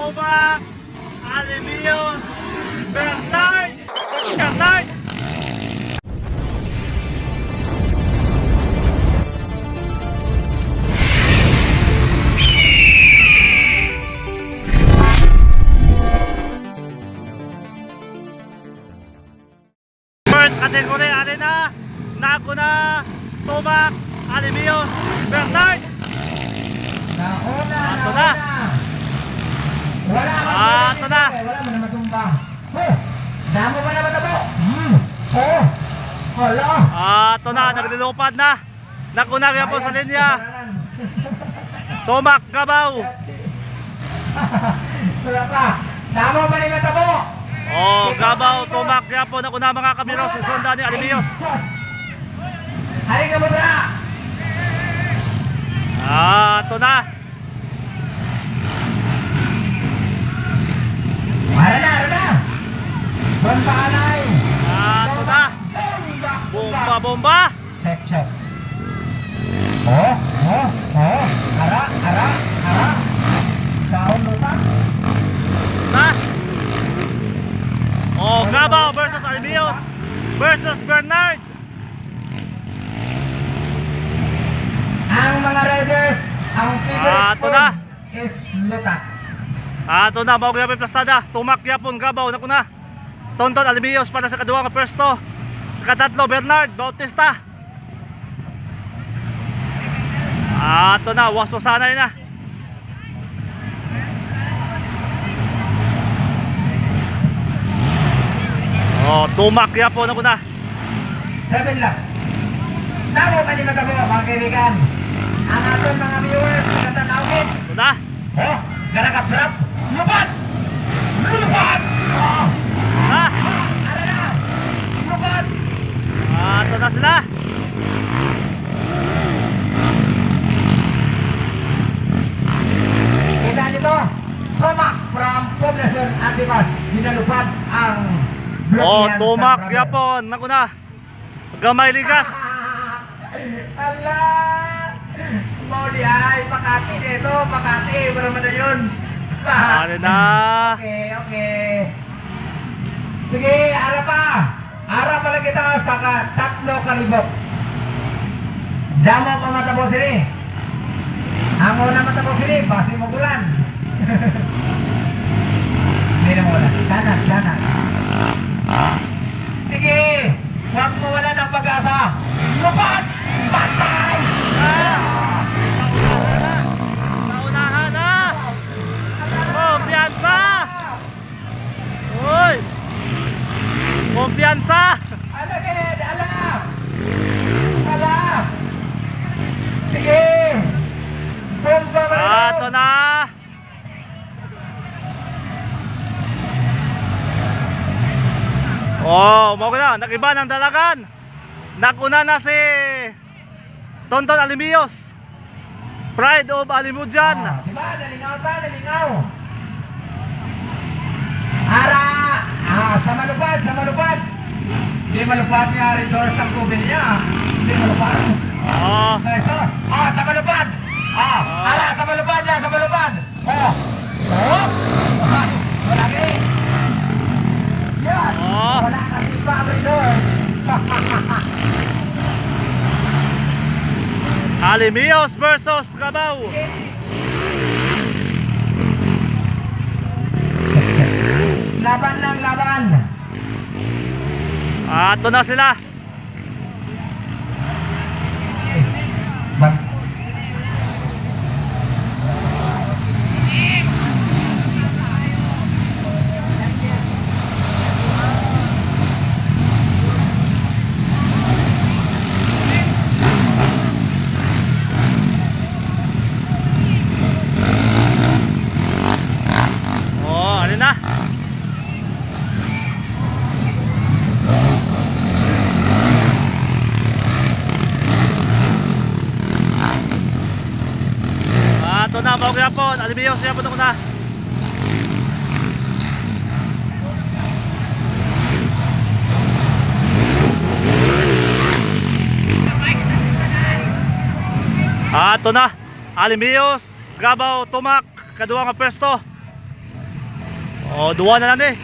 Toba, Alimios, Bernard, Bernard. First category, Arena, Naguna, Toba, Alimios, Bernard. Nauna, Ato na. Wala Ato na. Wala mo na matumba. Damo ba na matabo? Hala. Ito na, naglilupad na. Nakunag yan po sa linya. Tomak, Gabaw. Wala ka. Damo ba na matabo? Gabaw, Tomak yan po. Nakuna mga kamino, susundan ni Alimios. Halika mo bra. Ito na. Wala na. Bomba anay. Ito na. Bomba, bomba. Check. Ara. Kaon mo ta. Na. Gabaw versus Alimios versus Bernard. Ang mga riders, ang favorite Ito na. food is lutak. Ito na, mga grabe plastada. Tumak yapon, Gabaw, nakuna. Tonton, Alimios para sa kaduwa nga pwesto. Katatlo, Bernard Bautista. Ito na, waso sanay na. Tumak yapon, nakuna. 7 laps. Tamo pa ni matabo, mga kaibigan. Ang ating mga viewers, katanawin. Ito na. Gara ka prap. Lupat! Ha? Ala na! Lupat! Ito na sila. Kita nyo to. Tomak from Poblacion Antibas. Sinalupad ang block Tumak yapon, nakuna. Gamay ligas. Ala! Mau di ay Makati dito, Makati, berapa na yun? Ano na? Okay. Sige, ara pa. Ara pala kita sa tatlo kalibok. Damo pa matabo sini. Amo na matabo sini, basi mo bulan. Hindi na wala. Sana. Sige, huwag mo wala ng pag-asa. Lupat! Patay! Naunahan na. Kumpiyansa. Uy. Kumpiyansa. Ala, Ged! Ala! Sige! Bomba ba rin? Ito na. Mga na. Nakiba ng dalagan. Nakuna na si Tonton Alimios. Pride of Alimujan. Diba? Nalingaw. Ara! Sa malupad. Hindi malupad niya rin doon sa kubin niya. Hindi malupad. Sa malupad. Ara, sa malupad. Wala ka eh. Yan. Wala kasi pa rin doon. Alimios versus Gabaw. Laban. Ito na sila. Ano na? Ito na, mga yapon. Alimios, yapon ako na. Ito na, Alimios, Gabaw, Tumak, kaduwa nga pwesto. Oh, duwa na lang eh.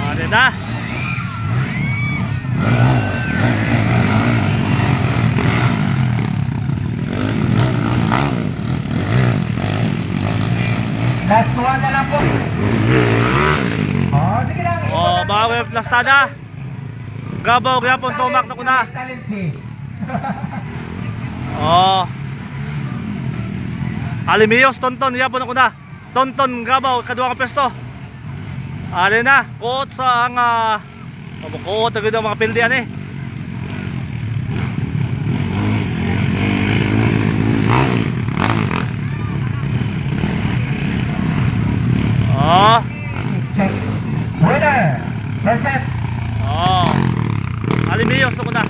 Ano na? Last one na lang po. Oh, sige lang. Oh, bawi plastada. Gabaw gyapon tumak na kuna. Talent ni. Oh. Alimios tonton yapon ako na. Tonton gabaw kaduha ka pwesto. Ali na, kuot sa ang kuot agad ang mga pildian eh. Oh. Check. Winner. First set. Oh. Alimios ako na.